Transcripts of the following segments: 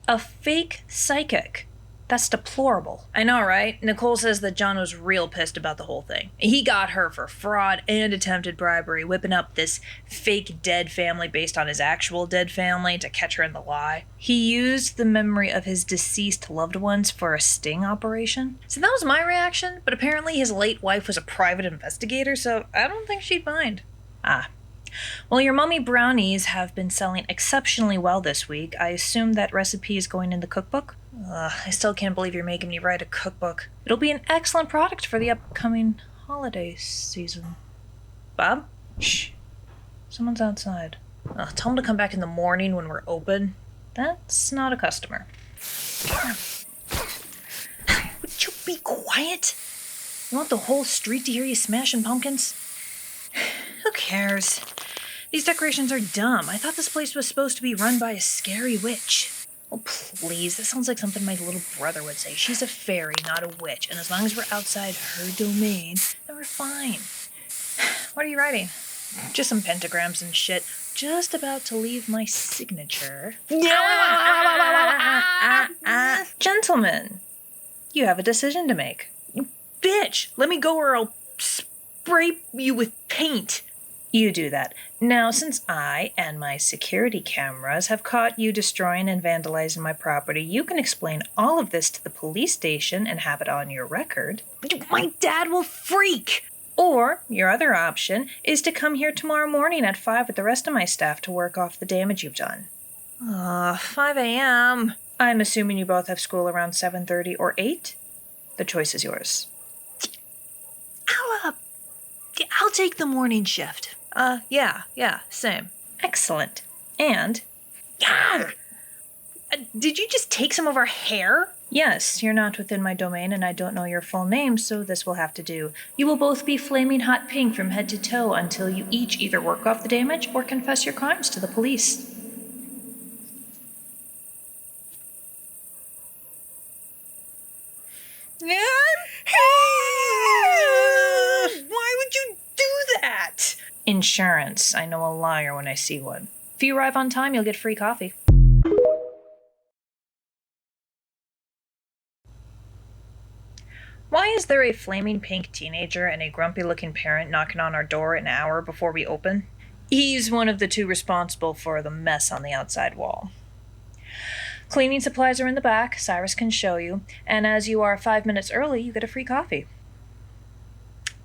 A fake psychic. That's deplorable. I know, right? Nicole says that John was real pissed about the whole thing. He got her for fraud and attempted bribery, whipping up this fake dead family based on his actual dead family to catch her in the lie. He used the memory of his deceased loved ones for a sting operation. So that was my reaction, but apparently his late wife was a private investigator, so I don't think she'd mind. Well, your mummy brownies have been selling exceptionally well this week. I assume that recipe is going in the cookbook? I still can't believe you're making me write a cookbook. It'll be an excellent product for the upcoming holiday season. Bob? Shh. Someone's outside. Tell him to come back in the morning when we're open. That's not a customer. Would you be quiet? You want the whole street to hear you smashing pumpkins? Who cares? These decorations are dumb. I thought this place was supposed to be run by a scary witch. Oh, please. That sounds like something my little brother would say. She's a fairy, not a witch. And as long as we're outside her domain, then we're fine. What are you writing? Just some pentagrams and shit. Just about to leave my signature. Gentlemen, you have a decision to make. Bitch, let me go or I'll spray you with paint. You do that. Now, since I and my security cameras have caught you destroying and vandalizing my property, you can explain all of this to the police station and have it on your record. My dad will freak! Or, your other option is to come here tomorrow morning at 5 with the rest of my staff to work off the damage you've done. 5 a.m. I'm assuming you both have school around 7:30 or 8? The choice is yours. I'll take the morning shift. Yeah, same. Excellent. And... did you just take some of our hair? Yes, you're not within my domain and I don't know your full name, so this will have to do. You will both be flaming hot pink from head to toe until you each either work off the damage or confess your crimes to the police. Why would you do that? Insurance. I know a liar when I see one. If you arrive on time, you'll get free coffee. Why is there a flaming pink teenager and a grumpy-looking parent knocking on our door an hour before we open? He's one of the two responsible for the mess on the outside wall. Cleaning supplies are in the back. Cyrus can show you. And as you are 5 minutes early, you get a free coffee.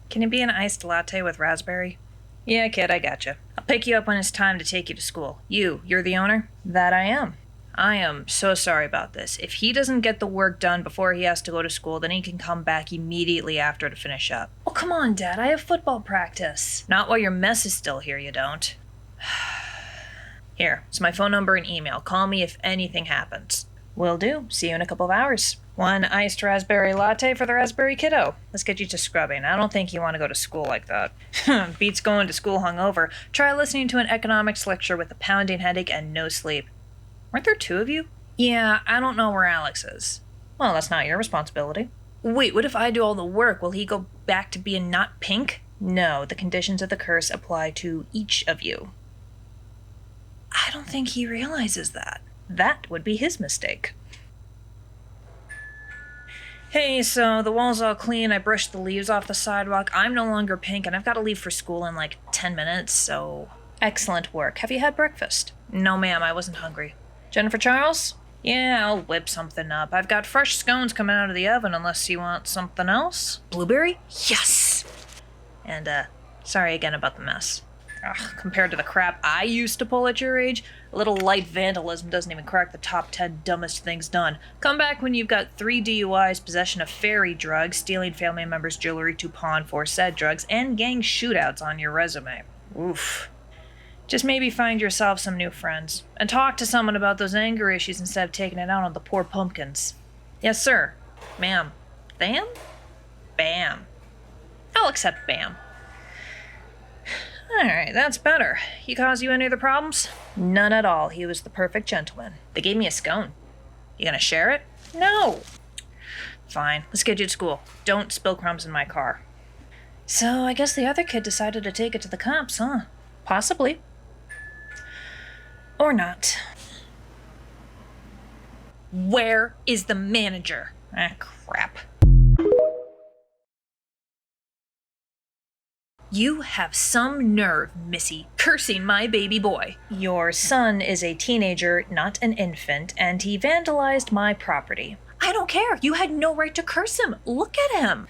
Can it be an iced latte with raspberry? Yeah, kid, I gotcha. I'll pick you up when it's time to take you to school. You're the owner? That I am. I am so sorry about this. If he doesn't get the work done before he has to go to school, then he can come back immediately after to finish up. Oh, come on, Dad. I have football practice. Not while your mess is still here, you don't. Here, it's my phone number and email. Call me if anything happens. Will do. See you in a couple of hours. 1 iced raspberry latte for the raspberry kiddo. Let's get you to scrubbing. I don't think you want to go to school like that. Beats going to school hungover. Try listening to an economics lecture with a pounding headache and no sleep. Weren't there 2 of you? Yeah, I don't know where Alex is. Well, that's not your responsibility. Wait, what if I do all the work? Will he go back to being not pink? No, the conditions of the curse apply to each of you. I don't think he realizes that. That would be his mistake. Hey, so the wall's all clean. I brushed the leaves off the sidewalk. I'm no longer pink, and I've got to leave for school in like 10 minutes, so... Excellent work. Have you had breakfast? No, ma'am, I wasn't hungry. Jennifer Charles? Yeah, I'll whip something up. I've got fresh scones coming out of the oven unless you want something else. Blueberry? Yes! And, sorry again about the mess. Compared to the crap I used to pull at your age, a little light vandalism doesn't even crack the top 10 dumbest things done. Come back when you've got 3 DUIs, possession of fairy drugs, stealing family members' jewelry to pawn for said drugs, and gang shootouts on your resume. Oof. Just maybe find yourself some new friends, and talk to someone about those anger issues instead of taking it out on the poor pumpkins. Yes, sir. Ma'am. Bam? Bam. I'll accept bam. Alright, that's better. He caused you any other problems? None at all. He was the perfect gentleman. They gave me a scone. You gonna share it? No. Fine. Let's get you to school. Don't spill crumbs in my car. So, I guess the other kid decided to take it to the cops, huh? Possibly. Or not. Where is the manager? Ah, crap. You have some nerve, Missy, cursing my baby boy. Your son is a teenager, not an infant, and he vandalized my property. I don't care. You had no right to curse him. Look at him.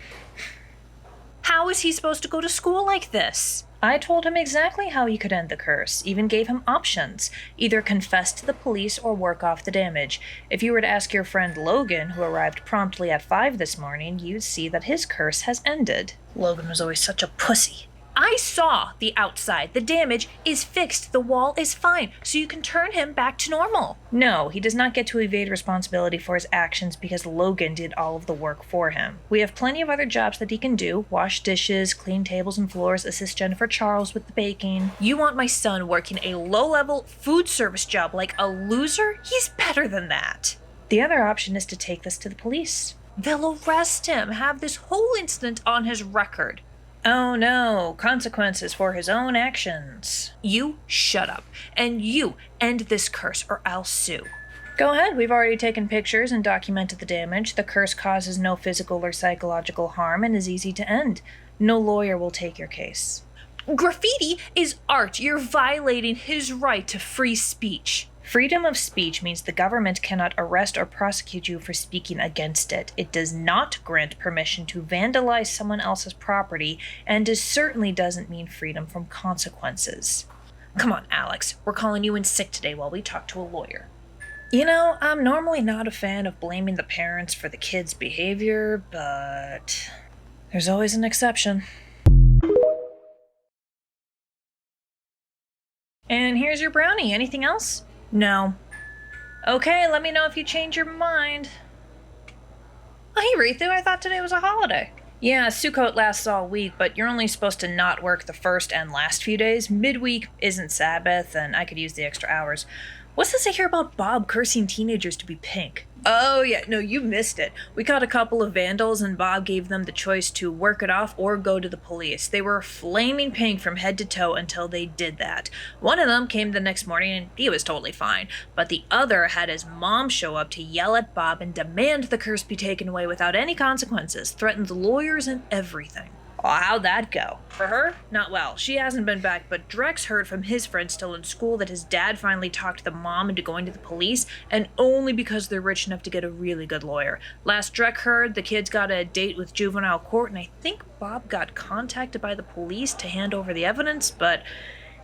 How is he supposed to go to school like this? I told him exactly how he could end the curse, even gave him options. Either confess to the police or work off the damage. If you were to ask your friend Logan, who arrived promptly at 5 this morning, you'd see that his curse has ended. Logan was always such a pussy. I saw the outside. The damage is fixed. The wall is fine, so you can turn him back to normal. No, he does not get to evade responsibility for his actions because Logan did all of the work for him. We have plenty of other jobs that he can do. Wash dishes, clean tables and floors, assist Jennifer Charles with the baking. You want my son working a low-level food service job like a loser? He's better than that. The other option is to take this to the police. They'll arrest him, have this whole incident on his record. Oh no, consequences for his own actions. You shut up, and you end this curse or I'll sue. Go ahead, we've already taken pictures and documented the damage. The curse causes no physical or psychological harm and is easy to end. No lawyer will take your case. Graffiti is art. You're violating his right to free speech. Freedom of speech means the government cannot arrest or prosecute you for speaking against it. It does not grant permission to vandalize someone else's property, and it certainly doesn't mean freedom from consequences. Come on, Alex. We're calling you in sick today while we talk to a lawyer. You know, I'm normally not a fan of blaming the parents for the kids' behavior, but there's always an exception. And here's your brownie. Anything else? No. Okay, let me know if you change your mind. Oh, hey, Ritu, I thought today was a holiday. Yeah, Sukkot lasts all week, but you're only supposed to not work the first and last few days. Midweek isn't Sabbath, and I could use the extra hours. What's this I hear about Bob cursing teenagers to be pink? Oh yeah, no, you missed it. We caught a couple of vandals and Bob gave them the choice to work it off or go to the police. They were flaming pink from head to toe until they did that. One of them came the next morning and he was totally fine, but the other had his mom show up to yell at Bob and demand the curse be taken away without any consequences, threatened lawyers and everything. Oh, how'd that go? For her? Not well. She hasn't been back, but Drex heard from his friend still in school that his dad finally talked the mom into going to the police, and only because they're rich enough to get a really good lawyer. Last Drex heard, the kids got a date with juvenile court, and I think Bob got contacted by the police to hand over the evidence, but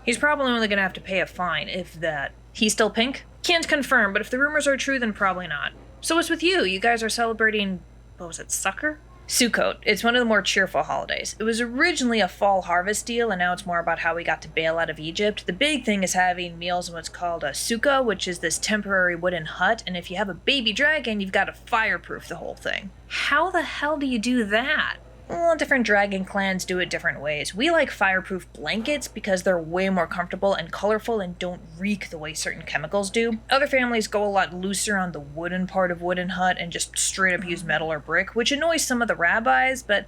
he's probably only gonna have to pay a fine, if that. He's still pink? Can't confirm, but if the rumors are true, then probably not. So what's with you? You guys are celebrating, what was it, Sukkot? Sukkot. It's one of the more cheerful holidays. It was originally a fall harvest deal, and now it's more about how we got to bail out of Egypt. The big thing is having meals in what's called a sukkah, which is this temporary wooden hut, and if you have a baby dragon, you've got to fireproof the whole thing. How the hell do you do that? Well, different dragon clans do it different ways. We like fireproof blankets because they're way more comfortable and colorful and don't reek the way certain chemicals do. Other families go a lot looser on the wooden part of wooden hut and just straight up use metal or brick, which annoys some of the rabbis, but,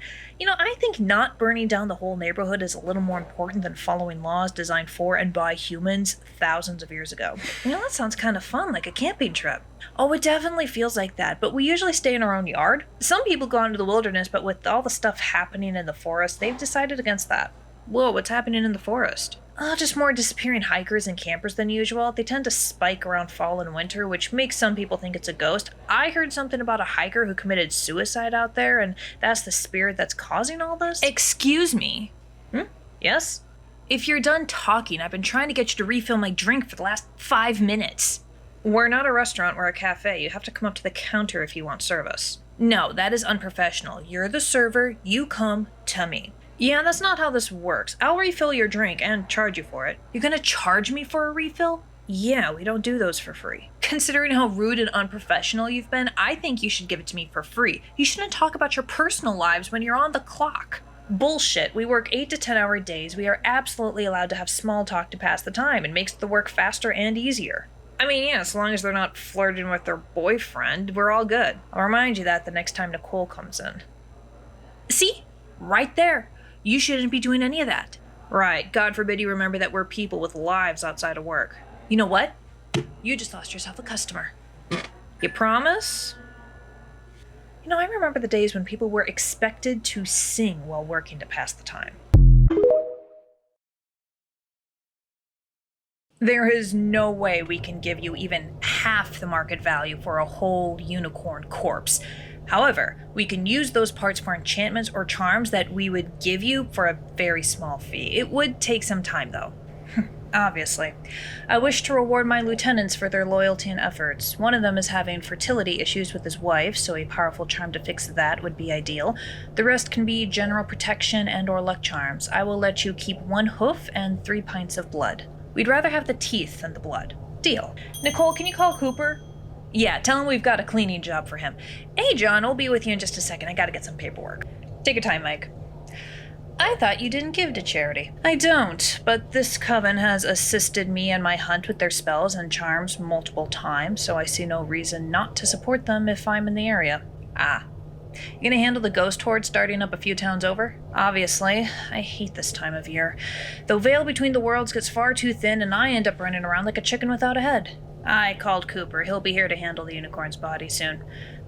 I think not burning down the whole neighborhood is a little more important than following laws designed for and by humans thousands of years ago. That sounds kind of fun, like a camping trip. Oh, it definitely feels like that, but we usually stay in our own yard. Some people go into the wilderness, but with all the stuff happening in the forest, they've decided against that. Whoa, what's happening in the forest? Just more disappearing hikers and campers than usual. They tend to spike around fall and winter, which makes some people think it's a ghost. I heard something about a hiker who committed suicide out there, and that's the spirit that's causing all this. Excuse me? Yes? If you're done talking, I've been trying to get you to refill my drink for the last 5 minutes. We're not a restaurant, we're a cafe. You have to come up to the counter if you want service. No, that is unprofessional. You're the server, you come to me. Yeah, that's not how this works. I'll refill your drink and charge you for it. You're gonna charge me for a refill? Yeah, we don't do those for free. Considering how rude and unprofessional you've been, I think you should give it to me for free. You shouldn't talk about your personal lives when you're on the clock. Bullshit. We work 8 to 10 hour days. We are absolutely allowed to have small talk to pass the time. It makes the work faster and easier. Yeah, as long as they're not flirting with their boyfriend, we're all good. I'll remind you that the next time Nicole comes in. See? Right there. You shouldn't be doing any of that. Right. God forbid you remember that we're people with lives outside of work. You know what? You just lost yourself a customer. You promise? You know, I remember the days when people were expected to sing while working to pass the time. There is no way we can give you even half the market value for a whole unicorn corpse. However, we can use those parts for enchantments or charms that we would give you for a very small fee. It would take some time, though. Obviously. I wish to reward my lieutenants for their loyalty and efforts. One of them is having fertility issues with his wife, so a powerful charm to fix that would be ideal. The rest can be general protection and or luck charms. I will let you keep 1 hoof and 3 pints of blood. We'd rather have the teeth than the blood. Deal. Nicole, can you call Cooper? Yeah, tell him we've got a cleaning job for him. Hey, John, I'll be with you in just a second. I gotta get some paperwork. Take your time, Mike. I thought you didn't give to charity. I don't, but this coven has assisted me in my hunt with their spells and charms multiple times, so I see no reason not to support them if I'm in the area. Ah. You gonna handle the ghost horde starting up a few towns over? Obviously. I hate this time of year. The veil between the worlds gets far too thin, and I end up running around like a chicken without a head. I called Cooper. He'll be here to handle the unicorn's body soon.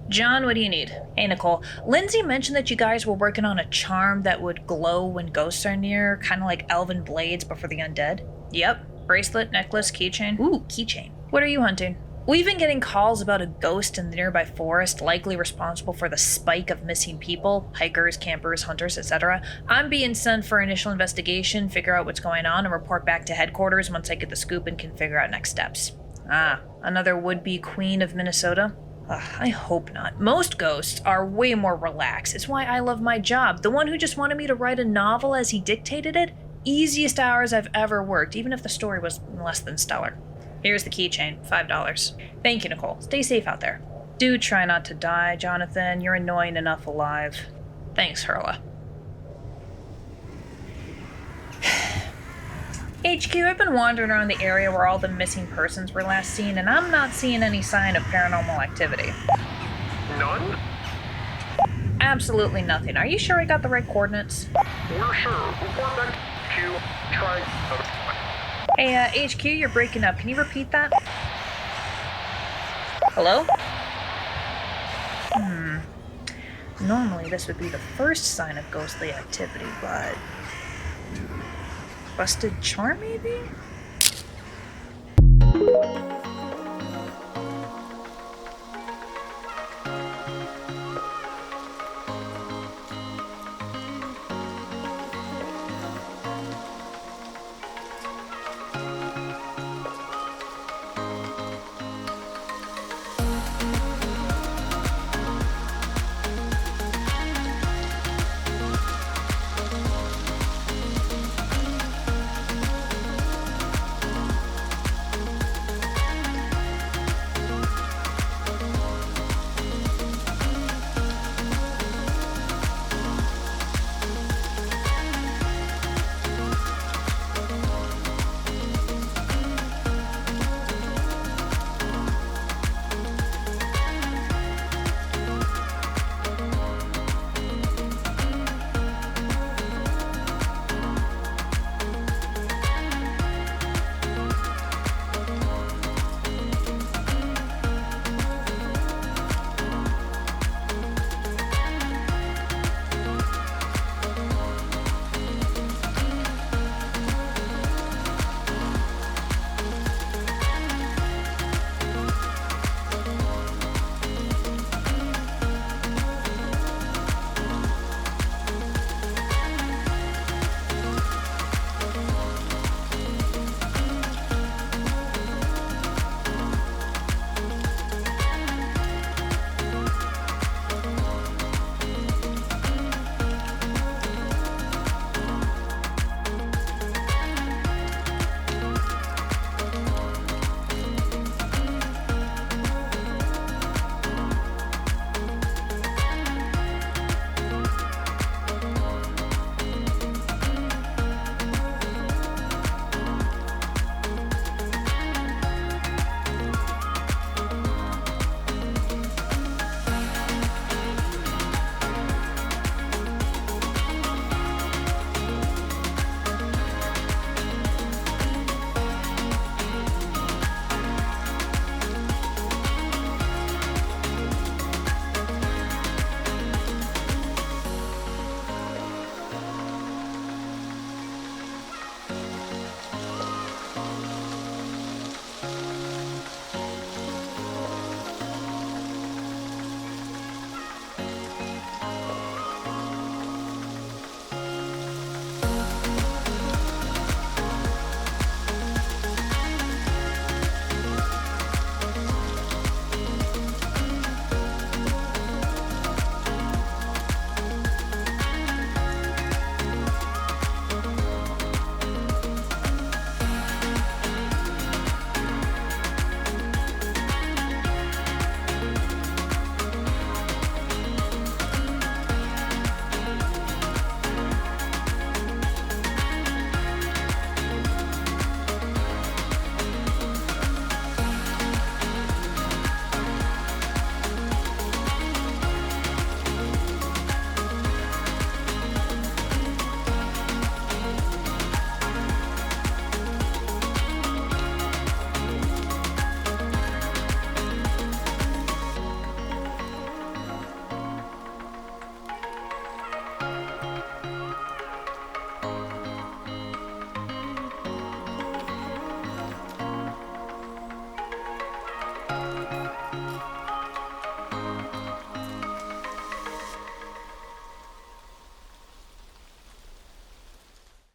John, what do you need? Hey, Nicole. Lindsay mentioned that you guys were working on a charm that would glow when ghosts are near, kind of like elven blades but for the undead. Yep. Bracelet, necklace, keychain. Ooh, keychain. What are you hunting? We've been getting calls about a ghost in the nearby forest, likely responsible for the spike of missing people, hikers, campers, hunters, etc. I'm being sent for initial investigation, figure out what's going on, and report back to headquarters once I get the scoop and can figure out next steps. Ah, another would-be queen of Minnesota? Ugh, I hope not. Most ghosts are way more relaxed. It's why I love my job. The one who just wanted me to write a novel as he dictated it? Easiest hours I've ever worked, even if the story was less than stellar. Here's the keychain, $5. Thank you, Nicole. Stay safe out there. Do try not to die, Jonathan. You're annoying enough alive. Thanks, Hurla. HQ, I've been wandering around the area where all the missing persons were last seen, and I'm not seeing any sign of paranormal activity. None? Absolutely nothing. Are you sure I got the right coordinates? We're sure. Report back to Q. Try. Hey, HQ, you're breaking up. Can you repeat that? Hello? Normally this would be the first sign of ghostly activity, but... busted charm, maybe?